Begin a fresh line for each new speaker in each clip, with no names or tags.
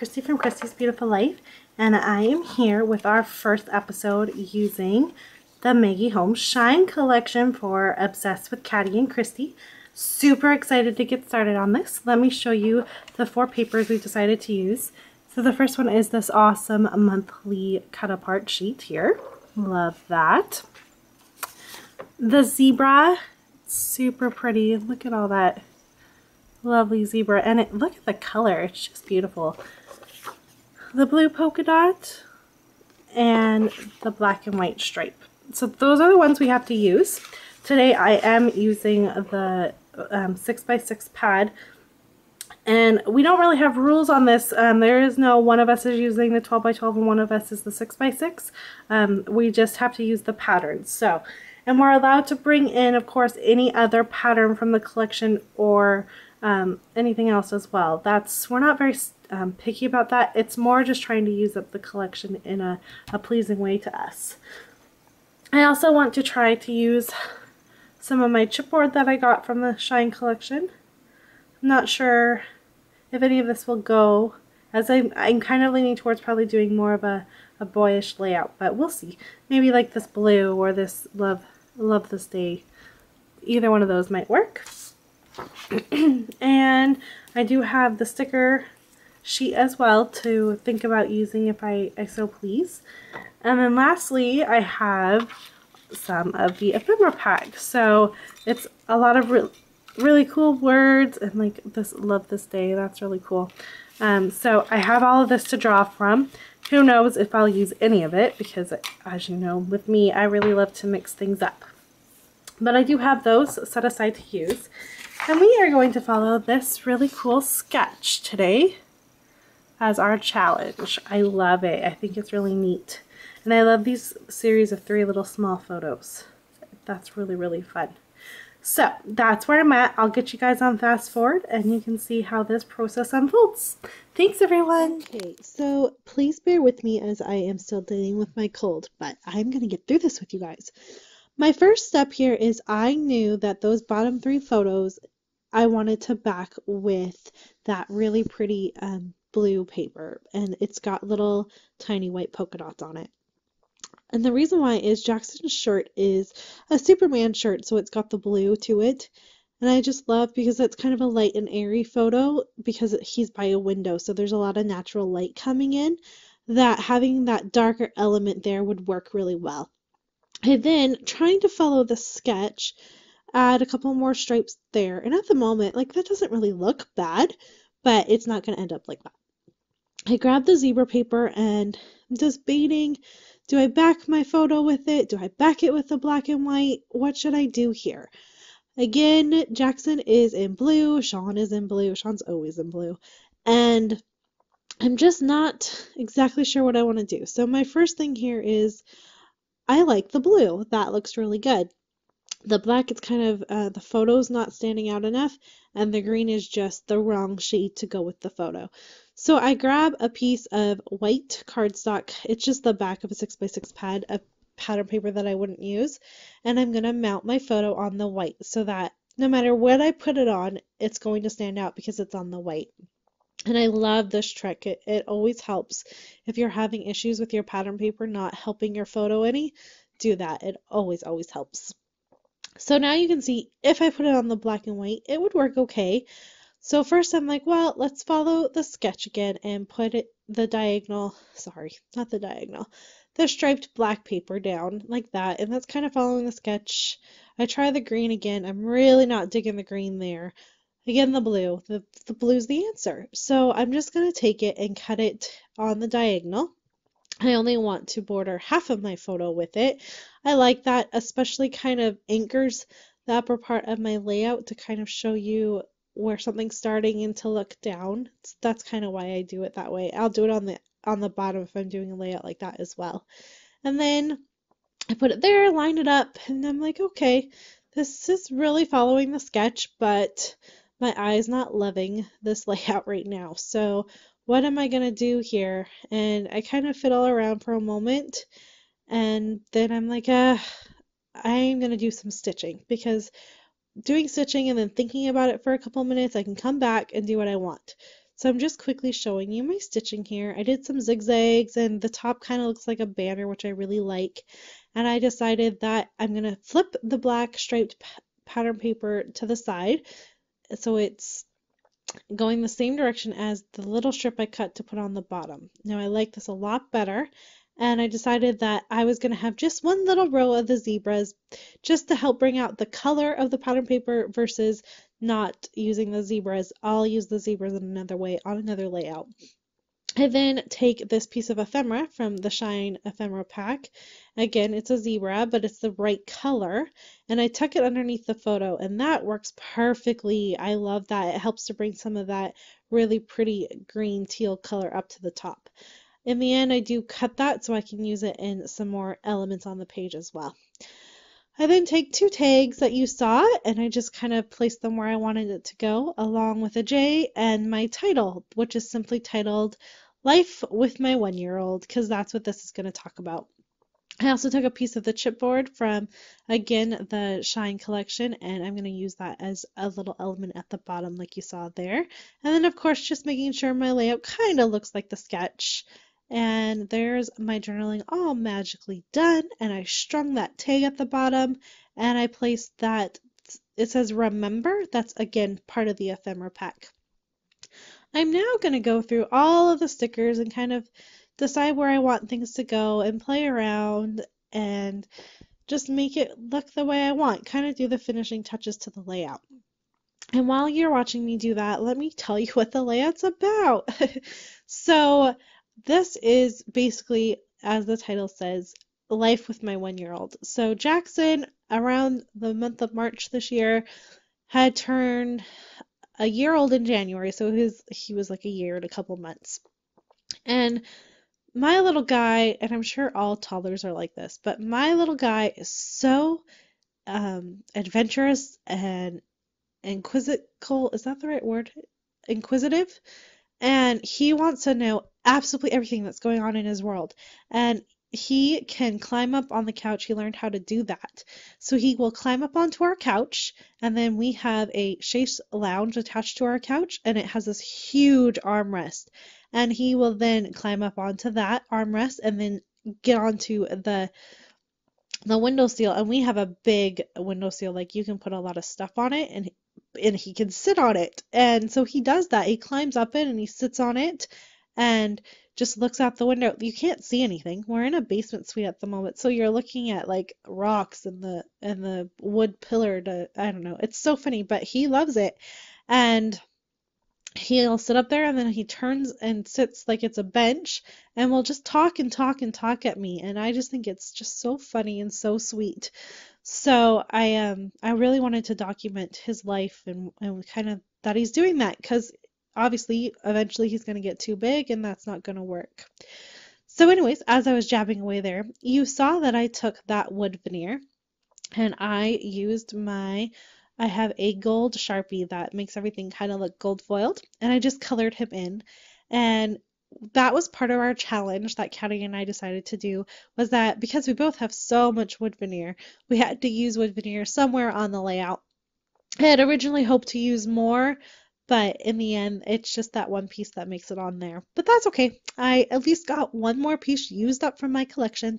Christy from Christy's Beautiful Life, and I am here with our first episode using the Maggie Holmes SHINE collection for Obsessed with Katty and Christy. Super excited to get started on this. Let me show you the 4 papers we decided to use. So the first one is this awesome monthly cut apart sheet here. Love that. The zebra, super pretty. Look at all that lovely zebra, and look at the color, it's just beautiful. The blue polka dot and the black and white stripe. So those are the ones we have to use. Today I am using the 6x6 pad, and we don't really have rules on this. There is no one of us is using the 12x12 and one of us is the 6x6. We just have to use the patterns. So, and we're allowed to bring in, of course, any other pattern from the collection or anything else as well. We're not very picky about that. It's more just trying to use up the collection in a pleasing way to us. I also want to try to use some of my chipboard that I got from the SHINE collection. I'm not sure if any of this will go, as I'm kind of leaning towards probably doing more of a boyish layout, but we'll see. Maybe like this blue or this love this day. Either one of those might work. And I do have the sticker sheet as well to think about using if I so please. And then lastly, I have some of the ephemera pack. So it's a lot of really cool words, and like this, love this day, that's really cool. So I have all of this to draw from. Who knows if I'll use any of it, because as you know, with me, I really love to mix things up. But I do have those set aside to use. And we are going to follow this really cool sketch today as our challenge. I love it. I think it's really neat. And I love these series of 3 little small photos. That's really, really fun. So that's where I'm at. I'll get you guys on fast forward and you can see how this process unfolds. Thanks, everyone.
Okay, so please bear with me as I am still dealing with my cold, but I'm going to get through this with you guys. My first step here is I knew that those bottom 3 photos I wanted to back with that really pretty blue paper, and it's got little tiny white polka dots on it. And the reason why is Jackson's shirt is a Superman shirt, so it's got the blue to it. And I just love, because it's kind of a light and airy photo, because he's by a window, so there's a lot of natural light coming in, that having that darker element there would work really well. And then trying to follow the sketch, add a couple more stripes there, and at the moment, like, that doesn't really look bad, but it's not going to end up like that. I grabbed the zebra paper and I'm just debating, do I back my photo with it? Do I back it with the black and white? What should I do here? Again, Jackson is in blue, Sean is in blue, Sean's always in blue, and I'm just not exactly sure what I want to do. So my first thing here is, I like the blue. That looks really good. The black, it's kind of, the photo's not standing out enough, and the green is just the wrong shade to go with the photo. So I grab a piece of white cardstock. It's just the back of a 6x6 pad, a pattern paper that I wouldn't use, and I'm going to mount my photo on the white so that no matter what I put it on, it's going to stand out because it's on the white. And I love this trick. It always helps. If you're having issues with your pattern paper not helping your photo any, do that. It always helps. So now you can see if I put it on the black and white, it would work okay. So first I'm like, well, let's follow the sketch again and put the striped black paper down like that. And that's kind of following the sketch. I try the green again. I'm really not digging the green there. Again, the blue. The blue's the answer. So I'm just going to take it and cut it on the diagonal. I only want to border half of my photo with it. I like that, especially kind of anchors the upper part of my layout to kind of show you where something's starting and to look down. That's kind of why I do it that way. I'll do it on the bottom if I'm doing a layout like that as well. And then I put it there, line it up, and I'm like, okay, this is really following the sketch, but my eye's not loving this layout right now. So what am I going to do here? And I kind of fiddle around for a moment, and then I'm like, I'm going to do some stitching, because doing stitching and then thinking about it for a couple minutes, I can come back and do what I want. So I'm just quickly showing you my stitching here. I did some zigzags and the top kind of looks like a banner, which I really like. And I decided that I'm going to flip the black striped pattern paper to the side so it's going the same direction as the little strip I cut to put on the bottom. Now I like this a lot better, and I decided that I was going to have just one little row of the zebras just to help bring out the color of the pattern paper versus not using the zebras. I'll use the zebras in another way on another layout. I then take this piece of ephemera from the Shine ephemera pack. Again, it's a zebra, but it's the right color. And I tuck it underneath the photo, and that works perfectly. I love that. It helps to bring some of that really pretty green teal color up to the top. In the end, I do cut that so I can use it in some more elements on the page as well. I then take two tags that you saw and I just kind of place them where I wanted it to go, along with a J and my title, which is simply titled Life with My 1-Year-Old, because that's what this is going to talk about. I also took a piece of the chipboard from, again, the Shine collection, and I'm going to use that as a little element at the bottom like you saw there. And then, of course, just making sure my layout kind of looks like the sketch. And there's my journaling all magically done, and I strung that tag at the bottom, and I placed that, it says remember, that's again part of the ephemera pack. I'm now going to go through all of the stickers and kind of decide where I want things to go and play around and just make it look the way I want, kind of do the finishing touches to the layout. And while you're watching me do that, let me tell you what the layout's about. So this is basically, as the title says, Life with My 1-Year-Old. So Jackson, around the month of March this year, had turned a year old in January, so he was like a year and a couple months. And my little guy, and I'm sure all toddlers are like this, but my little guy is so adventurous and inquisitive, is that the right word? Inquisitive? And he wants to know absolutely everything that's going on in his world. And he can climb up on the couch. He learned how to do that. So he will climb up onto our couch, and then we have a chaise lounge attached to our couch, and it has this huge armrest. And he will then climb up onto that armrest and then get onto the windowsill, and we have a big windowsill, like you can put a lot of stuff on it, and he can sit on it. And so he does that. He climbs up it and he sits on it and just looks out the window. You can't see anything. We're in a basement suite at the moment, so you're looking at like rocks and the wood pillar to, I don't know. It's so funny, but he loves it. And he'll sit up there and then he turns and sits like it's a bench and will just talk and talk and talk at me, and I just think it's just so funny and so sweet. So I really wanted to document his life and kind of that he's doing that, because obviously eventually he's going to get too big and that's not going to work. So anyways, as I was jabbing away there, you saw that I took that wood veneer and I used I have a gold Sharpie that makes everything kind of look gold foiled, and I just colored him in. And that was part of our challenge that Katty and I decided to do, was that because we both have so much wood veneer, we had to use wood veneer somewhere on the layout. I had originally hoped to use more, but in the end, it's just that one piece that makes it on there. But that's okay. I at least got one more piece used up from my collection.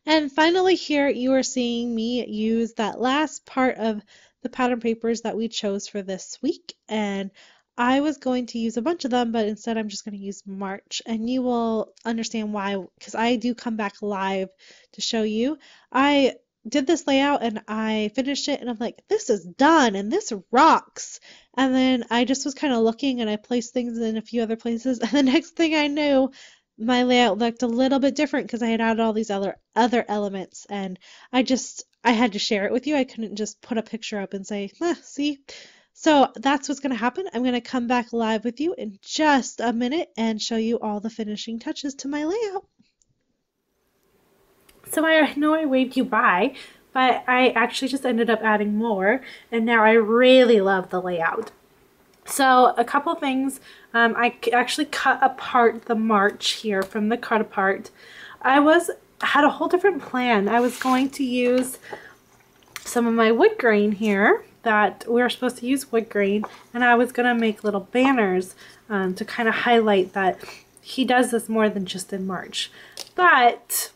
And finally here you are seeing me use that last part of the pattern papers that we chose for this week, and I was going to use a bunch of them, but instead I'm just going to use March, and you will understand why, because I do come back live to show you. I did this layout and I finished it and I'm like, this is done and this rocks. And then I just was kind of looking and I placed things in a few other places, and the next thing I knew, my layout looked a little bit different because I had added all these other elements, and I had to share it with you. I couldn't just put a picture up and say, see? So that's what's going to happen. I'm going to come back live with you in just a minute and show you all the finishing touches to my layout.
So I know I waved you by, but I actually just ended up adding more, and now I really love the layout. So a couple things, I actually cut apart the March here from the cut apart. Had a whole different plan. I was going to use some of my wood grain here, that we were supposed to use wood grain, and I was going to make little banners to kind of highlight that he does this more than just in March. But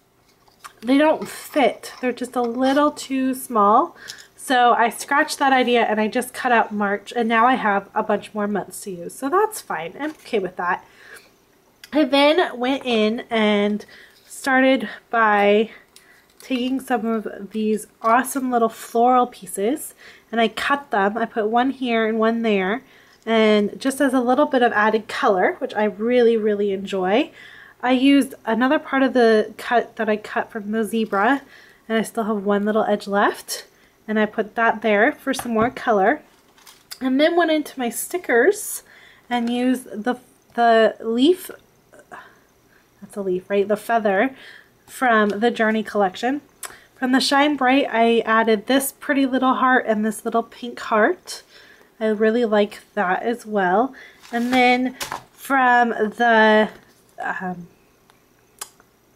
they don't fit. They're just a little too small. So I scratched that idea and I just cut out March, and now I have a bunch more months to use. So that's fine. I'm okay with that. I then went in and started by taking some of these awesome little floral pieces, and I cut them. I put one here and one there, and just as a little bit of added color, which I really, really enjoy, I used another part of the cut that I cut from the zebra, and I still have one little edge left, and I put that there for some more color, and then went into my stickers and used the leaf, that's a leaf, right? The feather from the Journey collection. From the Shine Bright, I added this pretty little heart and this little pink heart. I really like that as well. And then from the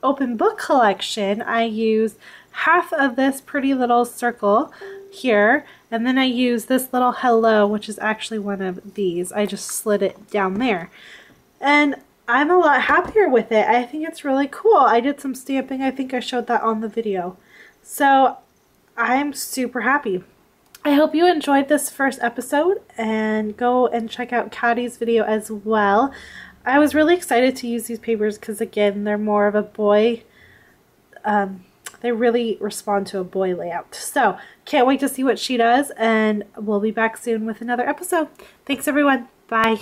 Open Book collection, I used half of this pretty little circle here, and then I used this little hello, which is actually one of these. I just slid it down there. And I'm a lot happier with it. I think it's really cool. I did some stamping. I think I showed that on the video. So I'm super happy. I hope you enjoyed this first episode, and go and check out Katty's video as well. I was really excited to use these papers because, again, they're more of a boy, they really respond to a boy layout. So can't wait to see what she does, and we'll be back soon with another episode. Thanks everyone. Bye.